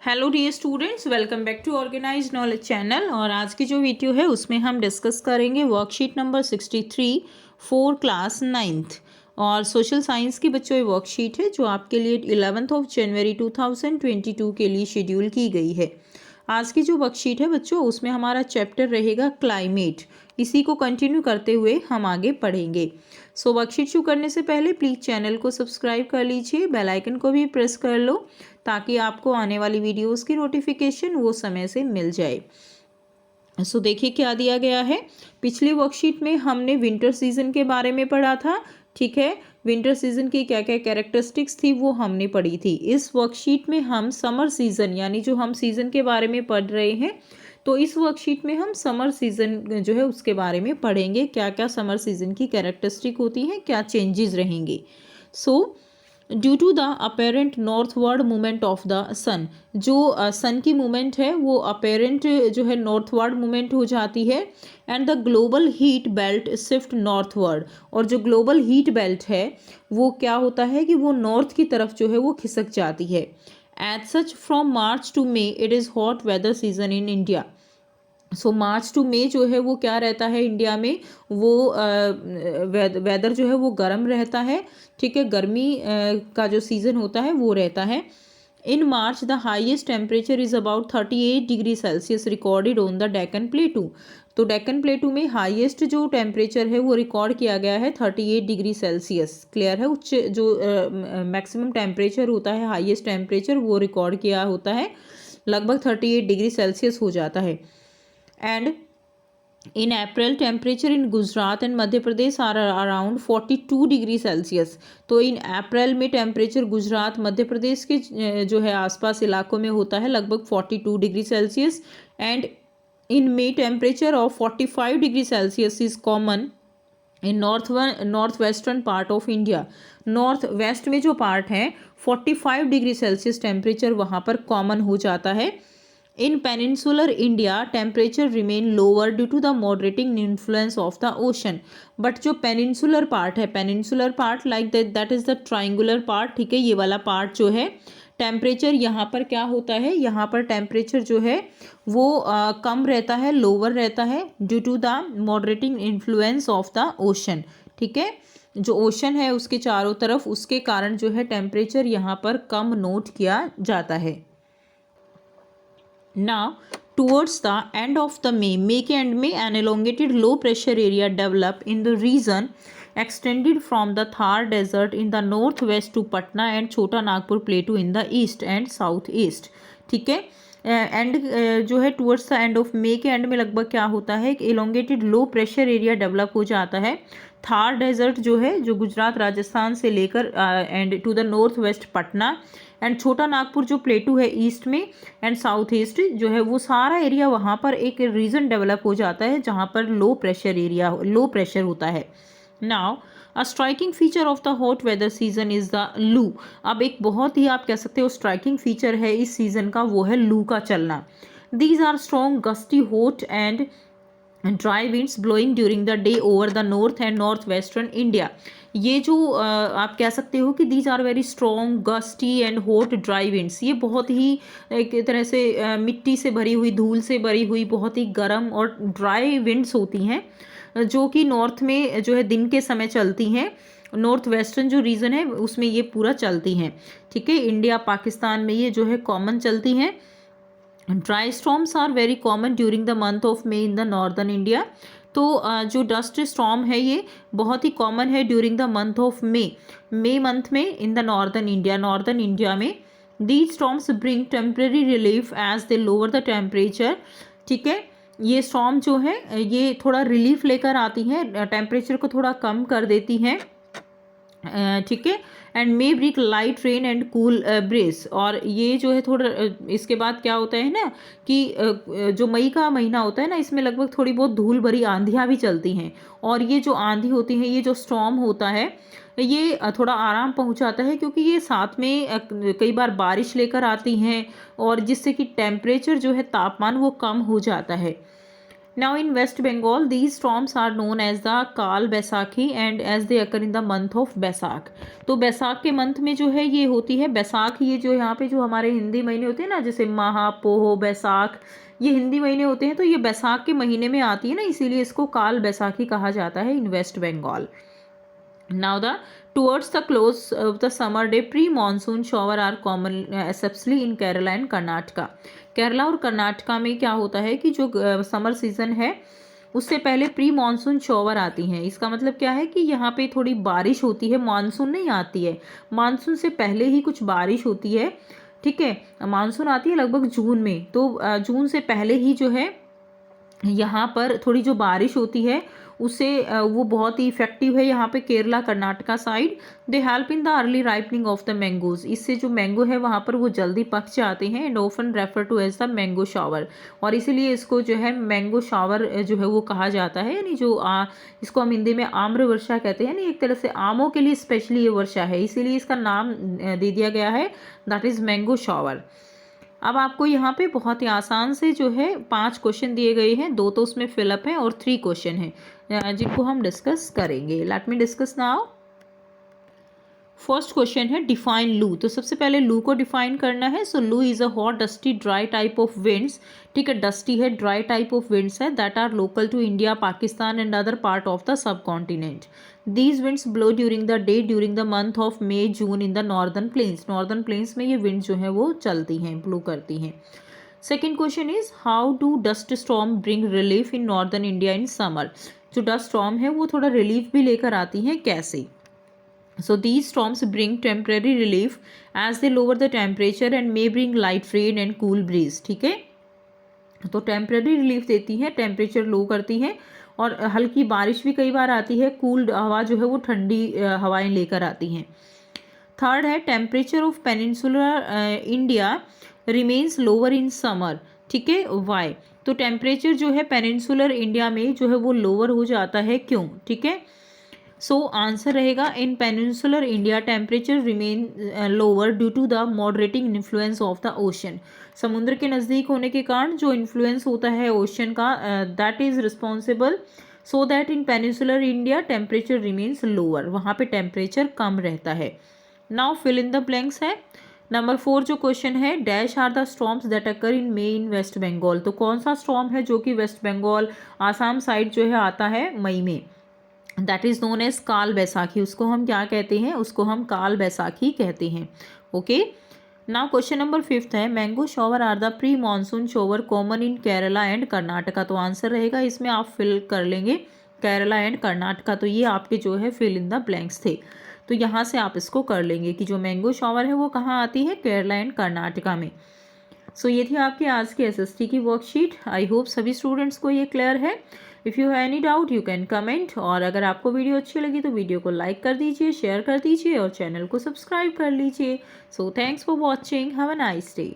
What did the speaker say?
Hello dear students, welcome back to organised knowledge channel. और आज की जो वीडियो है उसमें हम डिस्कस करेंगे worksheet number 63 for class 9th। और सोशल साइंस की बच्चों ये वर्कशीट है जो आपके लिए 11 जनवरी 2022 के लिए शेड्यूल की गई है। आज की जो वर्कशीट है बच्चों उसमें हमारा चैप्टर रहेगा क्लाइमेट। इसी को कंटिन्यू करते हुए हम आगे पढ़ेंगे। सो वर्कशीट शुरू करने से पहले प्लीज़ चैनल को सब्सक्राइब कर लीजिए, बेल आइकन को भी प्रेस कर लो ताकि आपको आने वाली वीडियोस की नोटिफिकेशन वो समय से मिल जाए। सो देखिए क्या दिया गया है। पिछली वर्कशीट में हमने विंटर सीजन के बारे में पढ़ा था। ठीक है, विंटर सीजन की क्या क्या कैरेक्टरिस्टिक्स थी वो हमने पढ़ी थी। इस वर्कशीट में हम समर सीजन यानी जो हम सीजन के बारे में पढ़ रहे हैं, तो इस वर्कशीट में हम समर सीजन जो है उसके बारे में पढ़ेंगे। क्या क्या समर सीजन की कैरेक्टरिस्टिक होती हैं, क्या चेंजेस रहेंगे। So due to the apparent northward movement of the sun, जो सन की मूवमेंट है वो अपेरेंट जो है नॉर्थवर्ड मूवमेंट हो जाती है। And the global heat belt shift northward, और जो ग्लोबल हीट बेल्ट है वो क्या होता है कि वो नॉर्थ की तरफ जो है वो खिसक जाती है। As such from March to May it is hot weather season in India. So March to May जो है वो क्या रहता है इंडिया में, वो वेदर जो है वो गर्म रहता है। ठीक है, गर्मी का जो सीज़न होता है वो रहता है। In March the highest temperature is about 38 degree Celsius recorded on the Deccan plateau. तो डेक्कन प्लेटू में हाईएस्ट जो टेम्परेचर है वो रिकॉर्ड किया गया है 38 डिग्री सेल्सियस। क्लियर है, उच्च जो मैक्सिमम टेम्परेचर होता है, हाईएस्ट टेम्परेचर वो रिकॉर्ड किया होता है, लगभग 38 डिग्री सेल्सियस हो जाता है। And in April, temperature in Gujarat and Madhya Pradesh are around 42 degree Celsius. तो इन अप्रैल में टेम्परेचर गुजरात मध्य प्रदेश के जो है आसपास इलाकों में होता है लगभग 42 degree Celsius. And in may temperature of 45 degree Celsius is common in north western part of India. North west में जो पार्ट है 45 डिग्री सेल्सियस टेम्परेचर वहाँ पर कॉमन हो जाता है। In peninsular India, temperature remain lower due to the moderating influence of the ocean. But जो peninsular part है, peninsular part like that is the triangular part। ठीक है, ये वाला part जो है टेम्परेचर यहाँ पर क्या होता है, यहाँ पर टेम्परेचर जो है वो कम रहता है, लोअर रहता है due to the moderating influence of the ocean. ठीक है, जो ओशन है उसके चारों तरफ, उसके कारण जो है टेम्परेचर यहाँ पर कम नोट किया जाता है। Now, towards the end of the May and May, an elongated low pressure area developed in the region extended from the Thar Desert in the northwest to Patna and Chota Nagpur Plateau in the east and southeast। ठीक है, and जो है towards the end of May के and में लगभग क्या होता है कि elongated low pressure area develop हो जाता है। थार डेजर्ट जो है जो गुजरात राजस्थान से लेकर and to the north west Patna, and Chhota Nagpur जो प्लेटू है ईस्ट में, एंड साउथ ईस्ट जो है वो सारा एरिया वहाँ पर एक रीजन डेवलप हो जाता है जहाँ पर लो प्रेशर होता है। Now a striking feature of the hot weather season is the loo. अब एक बहुत ही आप कह सकते हो स्ट्राइकिंग फीचर है इस सीजन का, वो है लू का चलना। These are strong gusty hot and dry winds blowing during the day over the north and north western India. ये जो आप कह सकते हो कि these are very strong gusty and hot dry winds, ये बहुत ही एक तरह से मिट्टी से भरी हुई, धूल से भरी हुई बहुत ही गर्म और ड्राई विंड्स होती हैं जो कि नॉर्थ में जो है दिन के समय चलती हैं। नॉर्थ वेस्टर्न जो रीजन है उसमें ये पूरा चलती हैं। ठीक है, इंडिया पाकिस्तान में ये जो है कॉमन चलती हैं। Dry storms are very common during the month of May in the northern India. तो जो डस्ट स्टॉर्म है ये बहुत ही कॉमन है during the month of May month में इन द नॉर्दर्न इंडिया में। These storms bring temporary relief as they lower the temperature. ठीक है, ये स्टॉर्म जो है ये थोड़ा रिलीफ लेकर आती हैं, टेम्परेचर को थोड़ा कम कर देती हैं। ठीक है, and May bring light rain and cool breeze. और ये जो है थोड़ा इसके बाद क्या होता है ना कि जो मई का महीना होता है ना, इसमें लगभग थोड़ी बहुत धूल भरी आंधियाँ भी चलती हैं। और ये जो आंधी होती है, ये जो स्टॉर्म होता है, ये थोड़ा आराम पहुंचाता है क्योंकि ये साथ में कई बार बारिश लेकर आती हैं और जिससे कि टेम्परेचर जो है तापमान वो कम हो जाता है। Now in West Bengal, these storms are known as the काल Baisakhi and as they occur in the month of बैसाख। तो बैसाख के मंथ में जो है ये होती है बैसाख। ये जो यहाँ पे जो हमारे हिंदी महीने होते हैं ना, जैसे माह, पोह, बैसाख, ये हिंदी महीने होते हैं, तो ये बैसाख के महीने में आती है ना, इसीलिए इसको काल बैसाखी कहा जाता है in waste Bengal. Now the towards the close of the summer day, pre-monsoon shower are common especially in Kerala and Karnataka। Kerala और कर्नाटका में क्या होता है कि जो समर सीजन है उससे पहले प्री मानसून शॉवर आती हैं। इसका मतलब क्या है कि यहाँ पे थोड़ी बारिश होती है, मानसून नहीं आती है, मानसून से पहले ही कुछ बारिश होती है। ठीक है, मानसून आती है लगभग जून में, तो जून से पहले ही जो है यहाँ पर थोड़ी जो बारिश होती है उससे वो बहुत ही इफेक्टिव है यहाँ पे Kerala Karnataka side. They help in the early ripening of the mangoes. इससे जो मैंगो है वहाँ पर वो जल्दी पक जाते हैं। And often refer to as the mango shower, और इसीलिए इसको जो है मैंगो शावर जो है वो कहा जाता है। यानी जो इसको हम हिंदी में आम्र वर्षा कहते हैं, यानी एक तरह से आमों के लिए स्पेशली ये वर्षा है, इसीलिए इसका नाम दे दिया गया है, दैट इज़ मैंगो शावर। अब आपको यहाँ पे बहुत ही आसान से जो है 5 क्वेश्चन दिए गए हैं, 2 तो उसमें फिलअप हैं और 3 क्वेश्चन हैं जिनको हम डिस्कस करेंगे। Let me discuss now. First question है डिफाइन लू। तो सबसे पहले लू को डिफाइन करना है। So loo is a hot dusty dry type of winds. ठीक है, डस्टी है, ड्राई टाइप ऑफ विंड्स है that are local to India, Pakistan and other part of the subcontinent. These winds blow during the day during the month of May June in the northern plains. Northern plains में ये wind जो है वो चलती हैं, blow करती हैं। Second question is how do dust storm bring relief in northern India in summer. जो डस्ट स्टॉर्म है वो थोड़ा रिलीफ भी लेकर आती हैं, कैसे? So these storms bring temporary relief as they lower the temperature and may bring light rain and cool breeze। ठीक है, तो टेम्परेरी रिलीफ देती हैं, टेम्परेचर लो करती हैं, और हल्की बारिश भी कई बार आती है, कूल हवा जो है वो ठंडी हवाएं लेकर आती हैं। थर्ड है temperature of peninsular India remains lower in summer. ठीक है, वाई? तो टेम्परेचर जो है पेनिनसुलर इंडिया में जो है वो लोअर हो जाता है, क्यों? ठीक है, सो आंसर रहेगा in peninsular India temperature remain lower due to the moderating influence of the ocean. समुद्र के नज़दीक होने के कारण जो इन्फ्लुएंस होता है ओशन का, that is responsible so that in peninsular India temperature remains lower, वहाँ पे टेम्परेचर कम रहता है। Now fill in the blanks है। नंबर 4 जो क्वेश्चन है, dash are the storms that occur in May in waste Bengal. तो कौन सा स्टॉर्म है जो कि वेस्ट बंगाल आसाम साइड जो है आता है मई में? दैट इज़ नोन एज काल बैसाखी। उसको हम क्या कहते हैं? उसको हम काल बैसाखी कहते हैं। ओके, नाउ क्वेश्चन नंबर 5 है, mango shower are the pre monsoon shower common in Kerala and Karnataka. तो आंसर रहेगा इसमें आप फिल कर लेंगे केरला एंड कर्नाटका। तो ये आपके जो है फिल इन द ब्लैंक्स थे, तो यहाँ से आप इसको कर लेंगे कि जो मैंगो शॉवर है वो कहाँ आती है? केरला एंड कर्नाटका में। सो ये थी आपकी आज की एसएसटी की वर्कशीट। आई होप सभी स्टूडेंट्स को ये क्लियर है। If you have any doubt you can comment, और अगर आपको वीडियो अच्छी लगी तो वीडियो को लाइक कर दीजिए, शेयर कर दीजिए और चैनल को सब्सक्राइब कर लीजिए। So thanks for watching, have a nice day.